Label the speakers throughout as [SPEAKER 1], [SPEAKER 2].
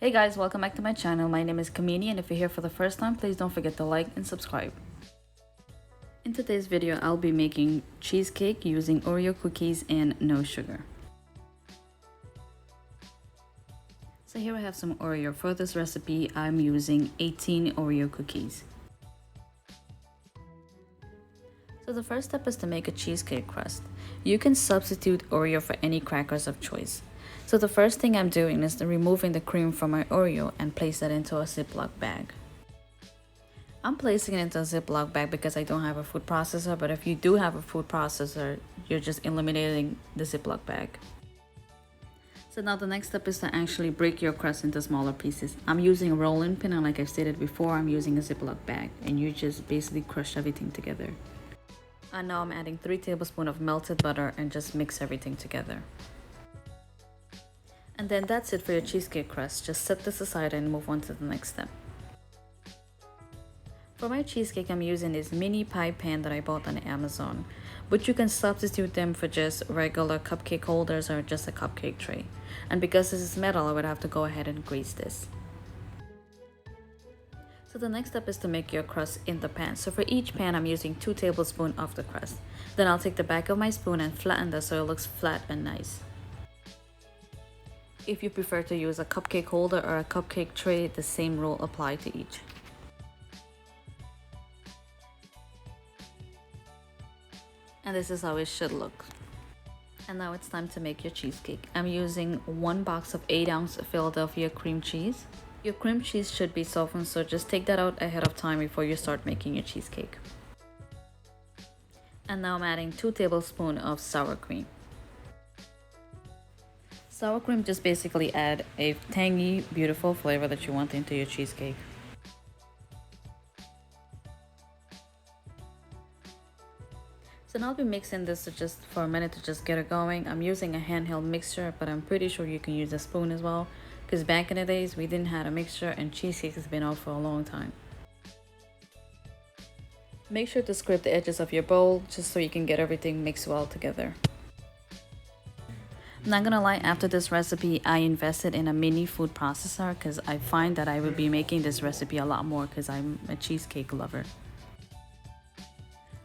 [SPEAKER 1] Hey guys, welcome back to my channel. My name is Kamini, and if you're here for the first time, please don't forget to like and subscribe. In today's video, I'll be making cheesecake using Oreo cookies and no sugar. So here I have some Oreo. For this recipe, I'm using 18 Oreo cookies. So the first step is to make a cheesecake crust. You can substitute Oreo for any crackers of choice. So the first thing I'm doing is removing the cream from my Oreo and place that into a Ziploc bag. I'm placing it into a Ziploc bag because I don't have a food processor, but if you do have a food processor, you're just eliminating the Ziploc bag. So now the next step is to actually break your crust into smaller pieces. I'm using a rolling pin, and like I stated before, I'm using a Ziploc bag, and you just basically crush everything together. And now I'm adding 3 tablespoons of melted butter and just mix everything together. And then that's it for your cheesecake crust. Just set this aside and move on to the next step. For my cheesecake, I'm using this mini pie pan that I bought on Amazon, but you can substitute them for just regular cupcake holders or just a cupcake tray. And because this is metal, I would have to go ahead and grease this. So the next step is to make your crust in the pan. So for each pan, I'm using 2 tablespoons of the crust. Then I'll take the back of my spoon and flatten this so it looks flat and nice. If you prefer to use a cupcake holder or a cupcake tray, the same rule applies to each. And this is how it should look. And now it's time to make your cheesecake. I'm using 1 box of 8-ounce Philadelphia cream cheese. Your cream cheese should be softened, so just take that out ahead of time before you start making your cheesecake. And now I'm adding 2 tablespoons of sour cream. Sour cream just basically add a tangy, beautiful flavor that you want into your cheesecake. So now I'll be mixing this just for a minute to just get it going. I'm using a handheld mixer, but I'm pretty sure you can use a spoon as well, because back in the days we didn't have a mixer and cheesecake has been out for a long time. Make sure to scrape the edges of your bowl just so you can get everything mixed well together. Not gonna lie, after this recipe, I invested in a mini food processor because I find that I would be making this recipe a lot more because I'm a cheesecake lover.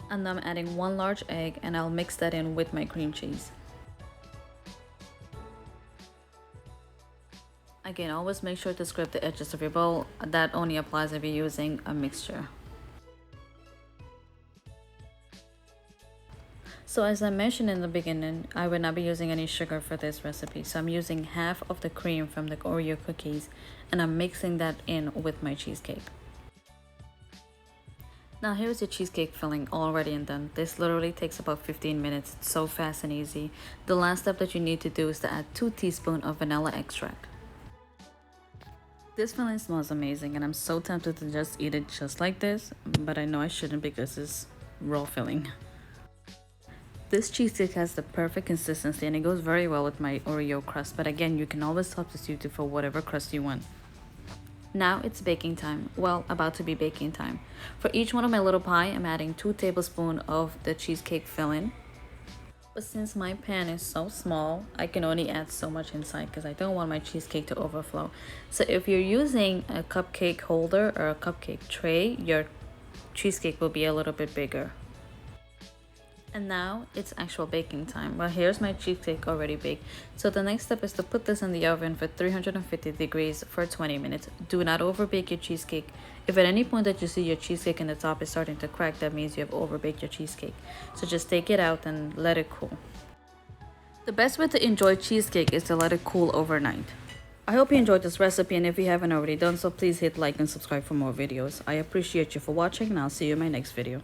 [SPEAKER 1] And now I'm adding 1 large egg, and I'll mix that in with my cream cheese. Again, always make sure to scrape the edges of your bowl. That only applies if you're using a mixture. So as I mentioned in the beginning, I would not be using any sugar for this recipe. So I'm using half of the cream from the Oreo cookies, and I'm mixing that in with my cheesecake. Now here's your cheesecake filling all ready and done. This literally takes about 15 minutes. It's so fast and easy. The last step that you need to do is to add 2 teaspoons of vanilla extract. This filling smells amazing, and I'm so tempted to just eat it just like this, but I know I shouldn't because it's raw filling. This cheesecake has the perfect consistency, and it goes very well with my Oreo crust, but again, you can always substitute it for whatever crust you want. Now it's baking time. Well, about to be baking time. For each one of my little pie, I'm adding 2 tablespoons of the cheesecake filling. But since my pan is so small, I can only add so much inside because I don't want my cheesecake to overflow. So if you're using a cupcake holder or a cupcake tray, your cheesecake will be a little bit bigger. And now it's actual baking time. Well, here's my cheesecake already baked. So the next step is to put this in the oven for 350 degrees for 20 minutes. Do not overbake your cheesecake. If at any point that you see your cheesecake in the top is starting to crack, that means you have overbaked your cheesecake. So just take it out and let it cool. The best way to enjoy cheesecake is to let it cool overnight. I hope you enjoyed this recipe, and if you haven't already done so, please hit like and subscribe for more videos. I appreciate you for watching, and I'll see you in my next video.